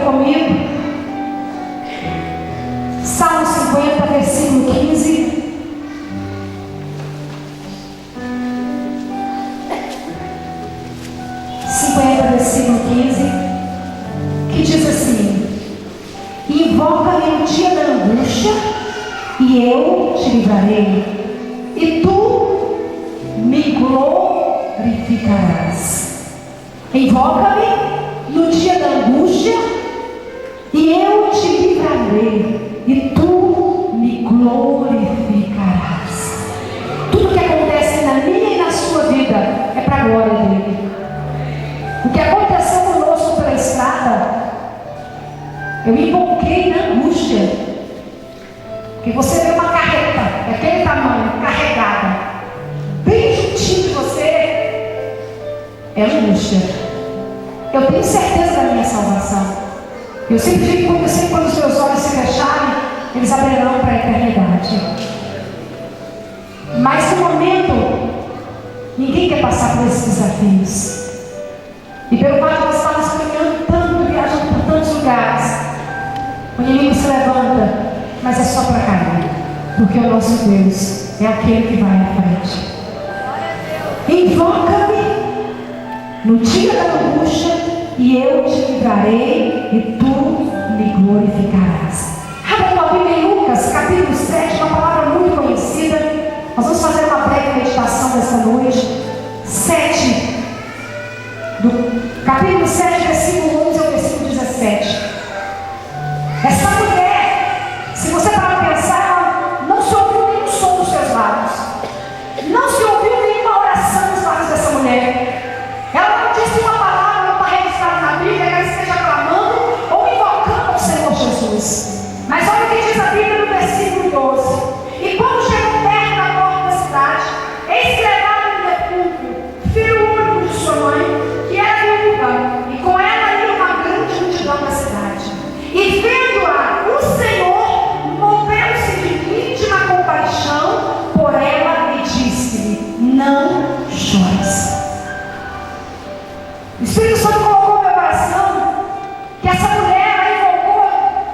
comigo. Salmo 50, versículo 15. Versículo 15, que diz assim: invoca-me no dia da angústia, e eu te livrarei, e tu me glorificarás. Invoca-me no dia da angústia, e eu te livrarei, e tu me glorificarás. Tudo que acontece na minha e na sua vida é para a glória dele. O que aconteceu conosco pela estrada, eu me invoquei na angústia. Porque você vê uma carreta daquele tamanho, carregada, bem juntinho de você, é angústia. Eu tenho certeza da minha salvação. Eu sempre digo que sempre quando os meus olhos se fecharem, eles abrirão para a eternidade. Mas no momento, ninguém quer passar por esses desafios. E pelo fato de nós estarmos caminhando tanto, viajando por tantos lugares, o inimigo se levanta, mas é só para cair, porque o nosso Deus é aquele que vai à frente. Invoca-me no dia da angústia, e eu te livrarei, e tu me glorificarás. Abra tua Bíblia em Lucas, capítulo 7, uma palavra muito conhecida. Nós vamos fazer uma breve meditação dessa noite. 7. Do capítulo 7, versículo 11 ao versículo 17. Essa mulher, se você parar para pensar, não se ouviu nenhum som dos seus lábios. Não se ouviu nenhuma oração dos lábios dessa mulher. Ela não disse uma palavra, não está registrada na Bíblia, que ela esteja clamando ou invocando o Senhor Jesus. Mas olha o que diz a Bíblia no versículo 12. E quando chegou perto da porta da cidade, eis que levaram um sepulcro, filho único de sua mãe, que era viúva, e com ela ia uma grande multidão da cidade. E vendo-a, o Senhor moveu-se de íntima compaixão por ela e disse-lhe: não chores. O Espírito Santo colocou no meu coração que essa mulher ela invocou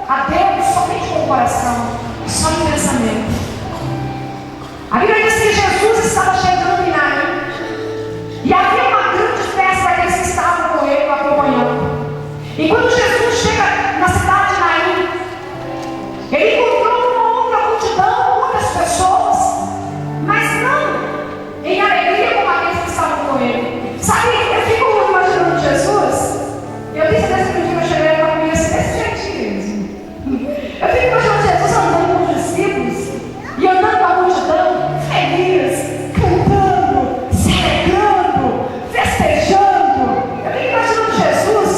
a Deus somente com o coração, só no pensamento. A Bíblia diz que Jesus estava chegando em Naim, e havia uma grande festa daqueles que estavam com ele, acompanhando. E quando Jesus chega na cidade de Naim, ele encontrou uma outra multidão, muitas pessoas, mas não em alegria como aqueles que estavam com ele. Sabe, eu fico imaginando Jesus, eu disse desse que eu cheguei para mim desse jeitinho mesmo. Eu fico imaginando Jesus andando com os discípulos e andando com a multidão, feliz, cantando, se alegrando, festejando. Eu fico imaginando Jesus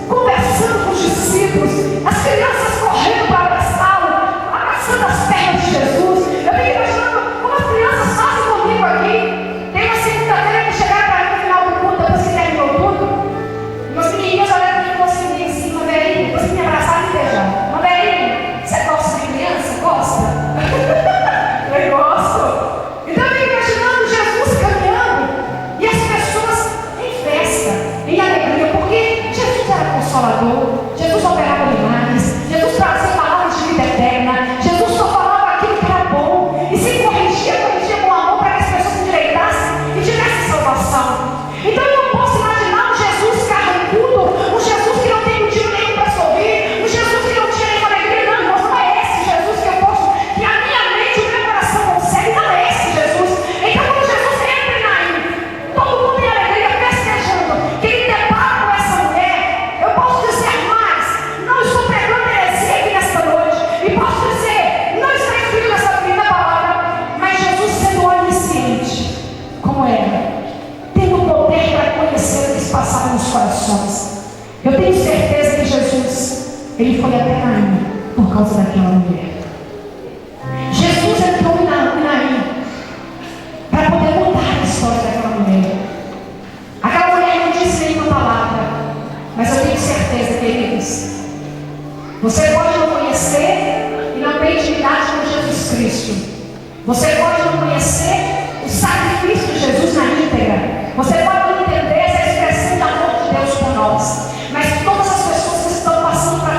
conversando com os discípulos, as crianças correndo para abraçá-lo, abraçando as pernas de Jesus. Eu fico imaginando como as crianças fazem comigo aqui. Tem uma segunda-feira que chegaram para mim no final do culto, depois que terminou tudo. Meus menininhos olharam para mim e falaram assim: Mandarim, depois que me abraçaram e beijaram. Mandarim, você gosta de criança? Gosta? Eu gosto. Então eu fico imaginando Jesus caminhando e as pessoas em festa, em alegria, porque Jesus era consolador, Jesus operava milagres, Jesus trazia palavras de vida eterna, Jesus só falava aquilo que era bom e se corrigia com amor para que as pessoas se endireitassem e tivessem salvação. Então eu não posso imaginar um Jesus carrancudo, um Jesus que não tem motivo nenhum para sorrir, um Jesus que não tinha nenhuma alegria. Não, irmãos, não é esse Jesus que eu posso, que a minha mente e o meu coração consegue, não é esse Jesus. Então quando Jesus entra em Naim, todo mundo em alegria, festejando, que ele depara com essa mulher. Eu posso dizer mais, não estou pregando heresia aqui nesta noite, e posso dizer, não estou escrito nessa primeira palavra, mas Jesus sendo onisciente, como era, tendo o poder para conhecer o que se passava nos corações. Eu tenho certeza que Jesus, ele foi até Naim por causa daquela mulher. Jesus entrou em Naim para poder mudar a história daquela mulher. Aquela mulher não disse nenhuma palavra, mas eu tenho certeza, queridos, você pode não conhecer e não ter intimidade com Jesus Cristo. Você pode não conhecer o sacrifício de Jesus na íntegra. Você pode não entender essa expressão de amor de Deus por nós. Mas todas as pessoas que estão passando para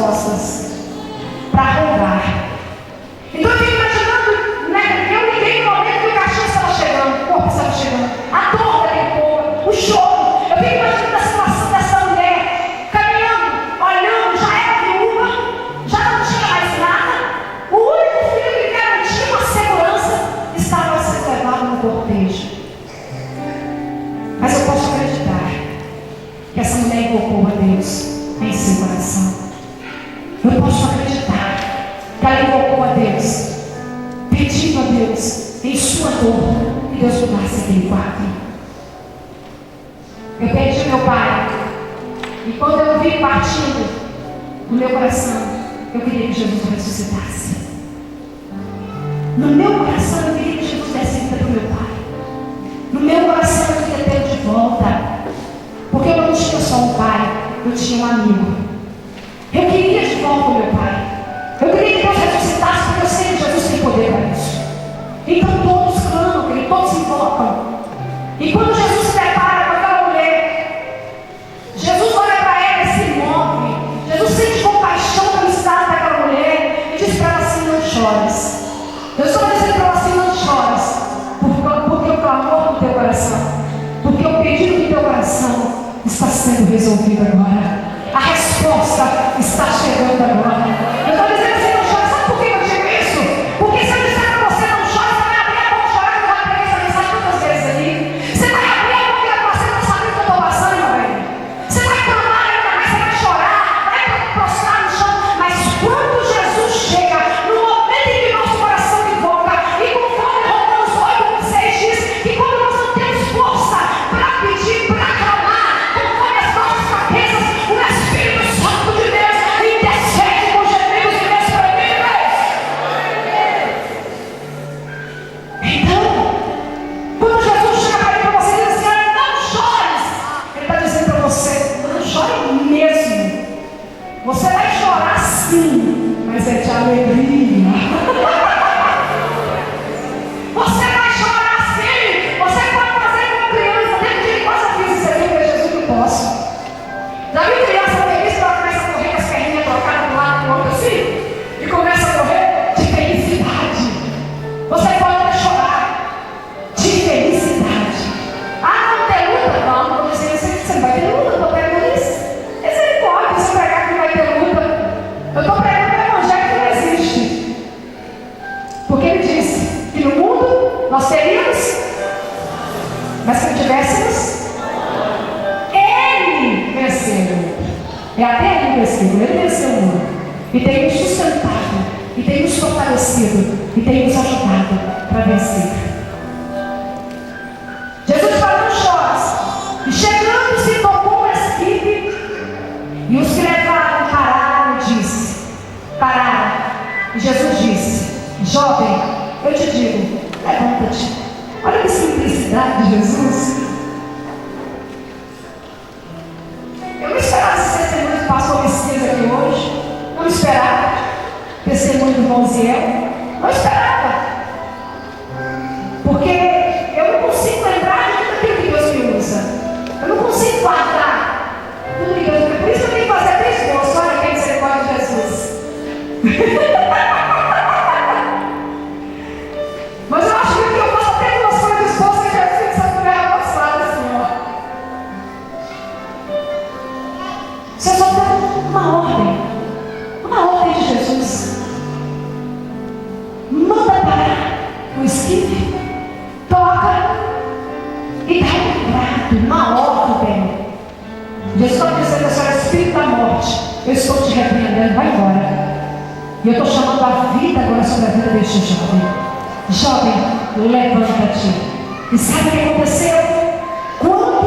costas para roubar. Então eu fico imaginando, né? Eu liguei no momento que o cachorro estava chegando, o corpo estava chegando, a dor daquele povo, o choro. Eu fico imaginando a situação dessa mulher caminhando, olhando, já era viúva, já não tinha mais nada. O único filho que garantia uma segurança estava sendo levado no cortejo. Mas eu posso acreditar que essa mulher invocou a Deus em seu coração. Eu posso acreditar que ela invocou a Deus, pedindo a Deus em sua dor que Deus mudasse aquele quadro. Eu pedi ao meu pai, e quando eu vi partindo no meu coração, eu queria que Jesus ressuscitasse. No meu coração eu queria que Jesus desse vida para o meu pai. No meu coração eu queria tê-lo de volta. Porque eu não tinha só um pai, eu tinha um amigo. Eu queria de volta o meu pai. Eu queria que Deus ressuscitasse, porque eu sei que Jesus tem poder para isso. Então todos clamam, todos invocam. E quando Jesus se depara com aquela mulher, Jesus olha para ela e se move. Jesus sente compaixão pelo estado daquela mulher e diz para ela assim: não chores. Eu estou dizendo para ela assim: não chores, porque o clamor do teu coração, porque o pedido do teu coração está sendo resolvido agora. A resposta está chegando agora. Eu estou dizendo assim: não chore. Sabe por que eu digo isso? Porque se eu disser para você não chore, você vai abrir a boca e chorar, que eu já preguei essa mensagem tantas vezes ali. Você vai abrir a boca e você não sabe o que eu estou passando, meu bem. Você vai clamar ainda mais, você vai chorar, vai prostrar no chão. Mas quando Jesus chega, no momento em que nosso coração invoca, e conforme Romanos 8:6 diz, que quando nós não temos força para pedir, para clamar, conforme as nossas cabeças, o Espírito Santo de Deus intercede com gemidos inexprimíveis. Então, quando Jesus chega para você e diz assim: olha, não chores, Ele está dizendo para você: não chore mesmo. Você vai chorar sim, mas é de alegria. Você vai chorar sim. Você pode fazer como criança. Tem dia que quase fiz isso aqui, mas Jesus não posso. Já viu criança feliz que ela começa a correr com as perninhas trocadas de um lado para o outro assim? E começa a correr de felicidade. Você pode até chorar de felicidade. Ah, não tem luta? Não, não vou dizer assim, você não vai ter luta, eu estou pregando isso. Misericórdia, se eu pregar que não vai ter luta. Eu estou pregando o evangelho que não existe. Porque ele disse que no mundo nós teríamos, mas se não tivéssemos, Ele venceu. É até Ele venceu. Ele venceu o mundo. E tem nos sustentado, e tem nos fortalecido, e tem nos ajudado para vencer. Jesus fala: não chores. E chegando se tocou o esquife, e os que levaram pararam e disse: pararam. E Jesus disse: jovem, eu te digo, levanta-te. Olha que simplicidade de Jesus. Eu não esperava esse testemunho do pastor Messias aqui hoje. Não esperava. Testemunho do irmão Ziel. Não esperava. Porque eu não consigo lembrar de tudo aquilo que Deus me usa. Eu não consigo guardar tudo que Deus me usa. Por isso eu tenho que fazer 3 gols. Olha que é misericórdia de Jesus. Mas eu acho que o que eu faço até com as coisas esposa que Jesus fica essa mulher passada assim, ó. Você só tem uma ordem de Jesus. Manda parar o esquife, toca e dá um prato, uma ordem. Jesus está dizendo assim: olha, espírito da morte, eu estou te repreendendo, vai embora. E eu estou chamando a vida agora sobre a vida deste jovem. Jovem, levanta-te. E sabe o que aconteceu? Quando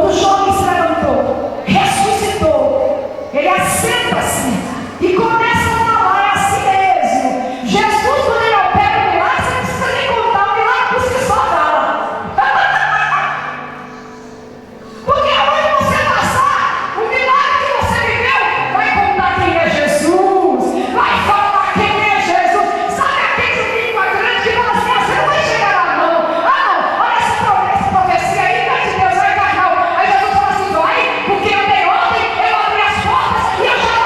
o jovem se levantou, ressuscitou, ele assenta-se e começa a falar: é assim mesmo. Jesus, quando ele opera o milagre, você não precisa nem contar o milagre, por si só fala. Porque aonde você passar, o milagre que você viveu vai contar quem é Jesus, vai falar quem é Jesus. Sabe aquele língua grande que fala assim: você não vai chegar lá não. Ah não, olha essa profecia aí, não é de Deus, vai carnal. Aí Jesus fala assim: vai, porque eu dei ordem, eu abri as portas e eu já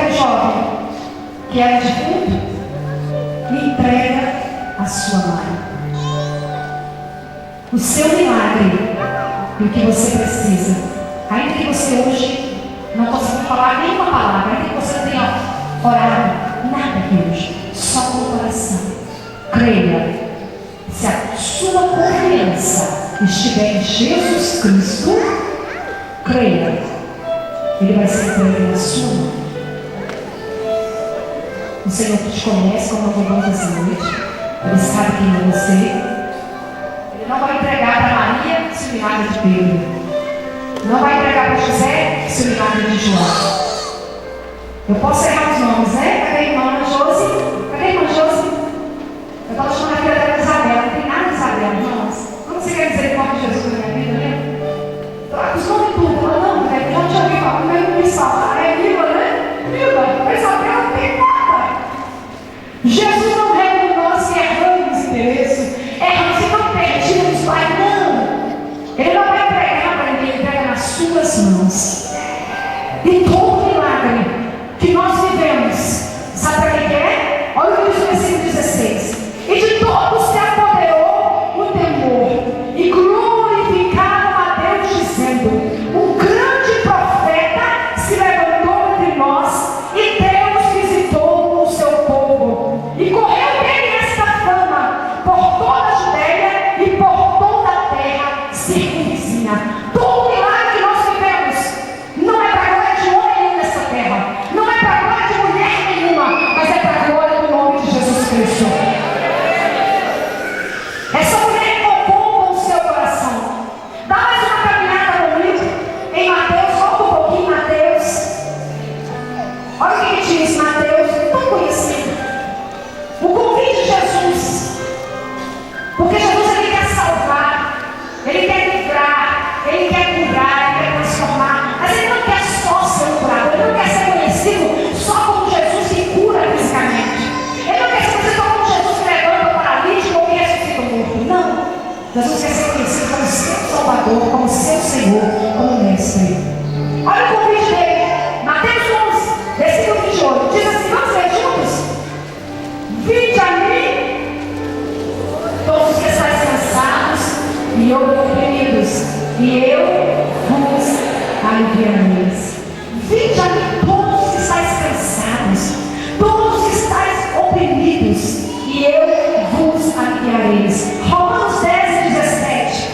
pega um jovem que era defunto e entrega a sua mãe. O seu milagre e o que você precisa, ainda que você hoje não consiga falar nenhuma palavra, ainda que você não tenha orado nada aqui hoje, só com o coração, creia. Se a sua confiança estiver em Jesus Cristo, creia, Ele vai ser entregue na sua mão. O Senhor que te conhece como louvamos essa noite, Ele sabe quem é você. Ele não vai entregar para Maria se o milagre de Pedro, não vai entregar para José se o milagre de João. Eu posso errar os nomes, né? Cadê a irmã Josi? Cadê a irmã Josi? Eu estava chamando a filha dela de Isabela. Não tem nada de Isabela, irmãos. Como você quer dizer qual de Jesus na minha vida, né? Os nomes tudo. Ela não, velho. Eu já tinha ouvido falar, mas não me falar. É viva, né? Viva. Mas Isabela não tem nada. Jesus não rega nós que erramos endereço. Erramos e não perdemos, Pai. Não. Ele não vai entregar para ninguém, ele entrega nas suas mãos. E todo milagre que nós vivemos, sabe para quem é? Olha o que diz o versículo 16. E de todos se apoderou o temor, e glorificaram a Deus, dizendo: um grande profeta se levantou entre nós, e Deus visitou o seu povo. E correu dele esta fama por toda a Judeia e por toda a terra circunvizinha. Todo milagre que nós vivemos não é para a glória de homem nenhum nessa terra, não é para a glória de mulher nenhuma, mas é para a glória do nome de Jesus Cristo. Essa mulher invocou com o seu coração. Dá mais uma caminhada comigo em Mateus, volta um pouquinho, Mateus. Olha o que diz Mateus, tão conhecido. O convite de Jesus. Porque Jesus, Ele quer salvar, Ele quer livrar, Ele quer curar, Ele quer transformar. Mas Ele não quer só ser um curador, Ele não quer ser conhecido só como Jesus que cura fisicamente. Ele não quer ser conhecido como Jesus que levanta o paralítico ou que ressuscita o morto. Não. Jesus quer ser conhecido como seu Salvador, como seu Senhor, como Mestre. Olha o convite dele. Mateus 11, versículo 28. Diz assim, vamos ler juntos? Vinde a mim, todos que estáis cansados e oprimidos, e eu vos aliviarei. Vinde a mim, todos que estáis cansados, todos que estáis oprimidos, e eu vos aliviarei. Romanos 10 e 17.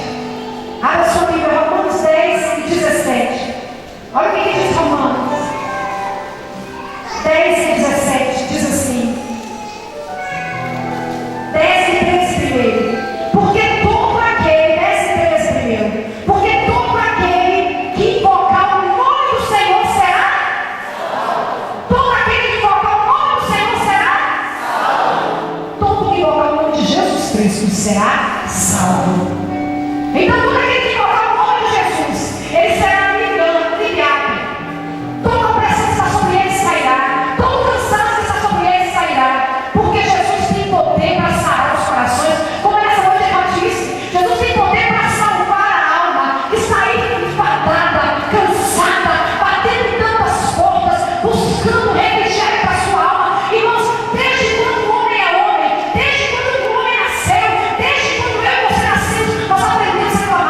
Abra sua Bíblia, Romanos 10 e 17. Olha o que diz Romanos 10 e 17. Diz assim: 10 e 13 primeiro. Porque todo aquele, 10 e 13 primeiro. Porque todo aquele que invocar o nome do Senhor será. Todo aquele que invocar o nome do Senhor será. Todo que invocar o nome de Jesus Cristo será salvo. Então, todo aquele que invocar o nome de Jesus, ele será aliviado. Toda opressão que está sobre ele sairá. Todo cansaço que está sobre ele sairá. Porque Jesus tem poder para sarar os corações. Como nessa noite eu disse, Jesus tem poder para salvar a alma que está aí enfadada, cansada, batendo em tantas portas, buscando refrigério para a sua alma. Irmãos, desde quando o homem é homem, desde quando o homem nasceu, desde quando eu e você nascemos, nós aprendemos a clamar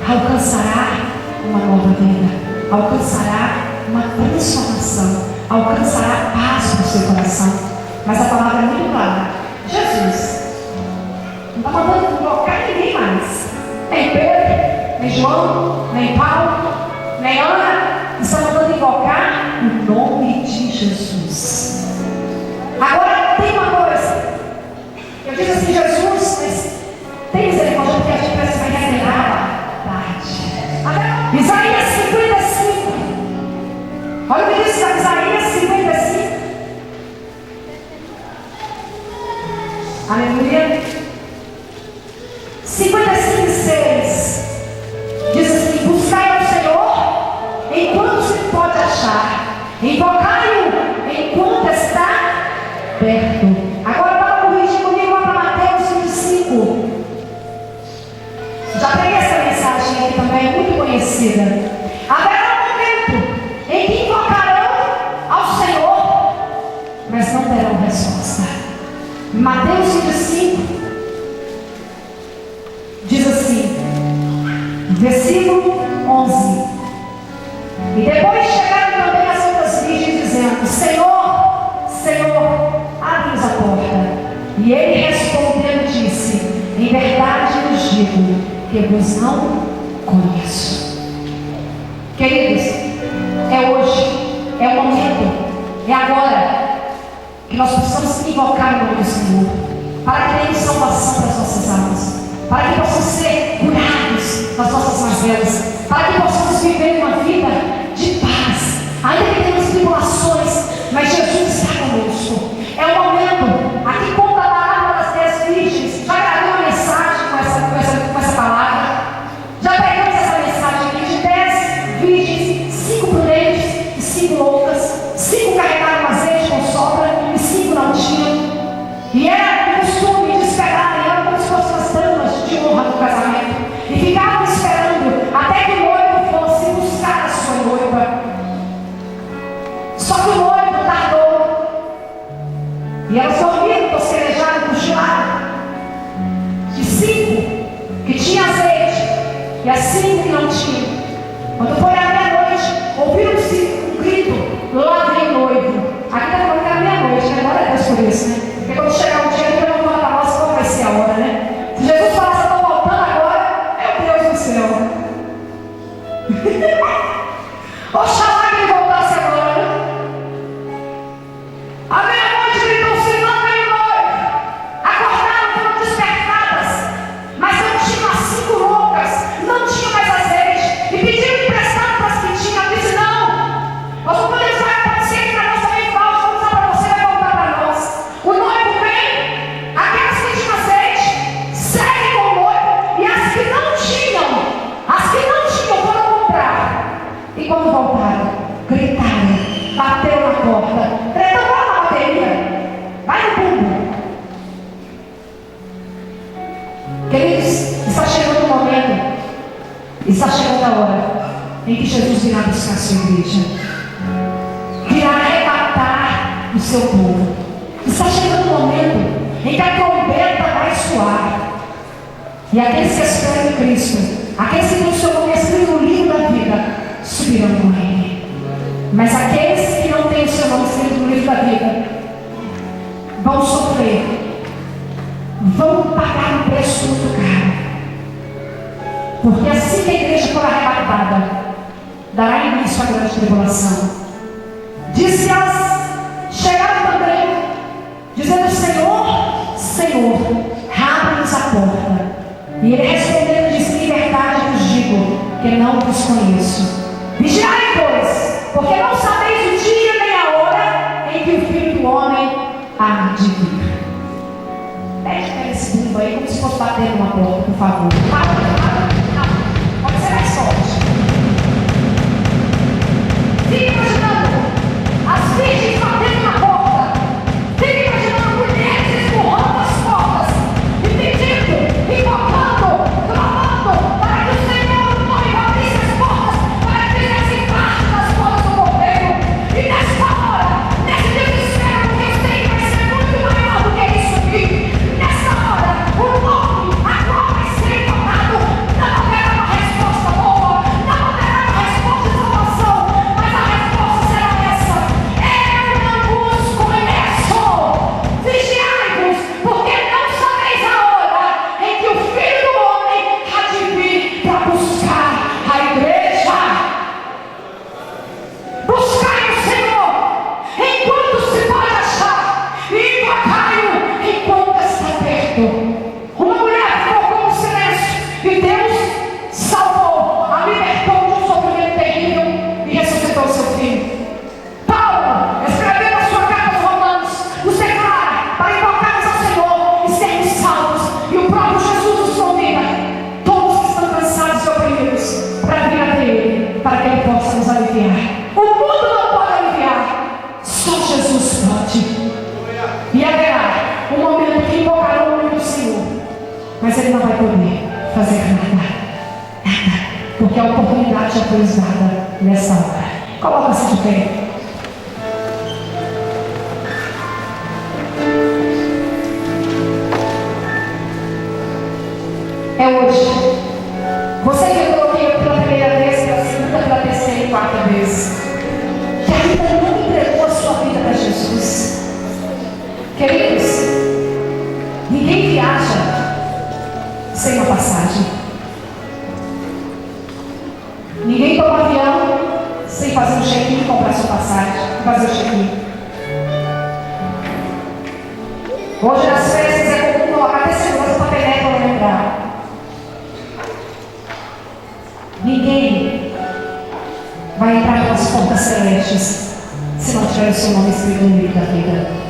alcançará uma nova vida, alcançará uma transformação, alcançará paz no seu coração. Mas a palavra é muito clara. Jesus não está mandando invocar ninguém mais, nem Pedro, nem João, nem Paulo, nem Ana. Está mandando invocar o nome de Jesus. Agora tem uma coisa, eu disse assim: Jesus, mas tem misericórdia, porque a gente parece que vai revelar tarde. Isaías 55, olha o que diz Isaías 55. Aleluia. 55:6 diz assim: buscai ao Senhor enquanto se pode achar, invocai-o enquanto está perto. Agora vamos corrigir comigo lá para Mateus 25. Já peguei essa mensagem aqui também, muito conhecida. Haverá um momento em que invocarão ao Senhor, mas não terão resposta. Mateus 25 diz assim, versículo 11: e depois chegaram também as outras virgens, dizendo: Senhor, Senhor, abre-nos a porta. E ele respondendo disse: em verdade vos digo que vos não conheço. Queridos, é hoje, é o momento, é agora que nós precisamos invocar o nome do Senhor, para que tenhamos salvação para as nossas almas, para que possamos ser curados das nossas mazelas, para que possamos viver uma vida de paz, ainda que tenhamos tribulações, mas Jesus está conosco. É o momento. Aqui conta a palavra das 10 virgens. Já gravei uma mensagem com essa palavra. Já pegamos essa mensagem aqui de 10 virgens, 5 prudentes e 5 loucas. 5 carregaram azeite com sobra e 5 não tinham. E era o costume de esperar, eram como se fossem as damas de honra do casamento, e ficavam esperando até que o noivo fosse buscar a sua noiva. Só que o noivo tardou. E elas dormiram, tosquerejaram, cochilaram. De 5 que tinham azeite e as 5 que não tinham. Quando foi à meia-noite, ouviram-se um grito: lá vem o noivo. Aqui está falando que era meia-noite, né? Glória a Deus por isso, né? Porque quando chegar um dia, ele vai falar para nós qual vai ser a hora, né? Se Jesus falasse: eu estou voltando agora, meu Deus do céu. Oxalá que ele voltasse agora, né? À meia-noite gritou-se: não vem o noivo. Acordaram, foram despertadas, mas não tinham as 5 loucas, não tinham mais azeite, e pediram emprestado para as que tinham. Disse: não, nós não podemos dar, pode ser que para nós também falta, vamos dar para você, vai voltar para nós. O noivo vem, aquelas que tinham azeite seguem com o noivo, e as que não tinham foram comprar. E quando voltaram, gritaram, bateram na porta. Então vai na bateria, vai no fundo. Queridos, está chegando o momento, está chegando a hora em que Jesus virá buscar a sua igreja, virá arrebatar o seu povo. Está chegando o momento em que a trombeta vai soar, e aqueles que esperam em Cristo, aqueles que têm o seu nome escrito no livro da vida, subirão com Ele. Mas aqueles que não têm o seu nome escrito no livro da vida vão sofrer, vão pagar um preço muito caro. Porque assim que a igreja for arrebatada, dará início à grande tribulação. Diz que elas chegaram também, dizendo: Senhor, Senhor, abre-nos a porta. E ele respondendo disse: em verdade vos digo que não vos conheço. Vigiai, pois, porque não sabeis o dia nem a hora em que o Filho do Homem há de vir. Pega esse bumbo aí como se fosse bater numa porta, por favor. Não, pode ser mais forte. Fique imaginando as virgens batendo na porta. Fique imaginando mulheres empurrando as portas e pedindo, invocando, clamando para que o Senhor noivo abrisse as portas, para que fizessem parte das portas do cordeiro. E nesta hora, nesse desespero, porque eu sei que vai ser muito maior do que isso aqui, nessa hora, o nome a qual vai ser invocado Porque a oportunidade já foi usada nessa hora. Coloca-se de pé. É hoje. Você que eu coloquei pela primeira vez, pela segunda, pela terceira e quarta vez, que ainda não entregou a sua vida para Jesus. Queridos, ninguém viaja sem uma passagem. Ninguém toma avião sem fazer um check-in e comprar sua passagem, fazer o check-in. Hoje nas festas é comum colocar até segurança para pegar para lembrar. Ninguém vai entrar pelas portas celestes se não tiver o seu nome escrito no livro da vida.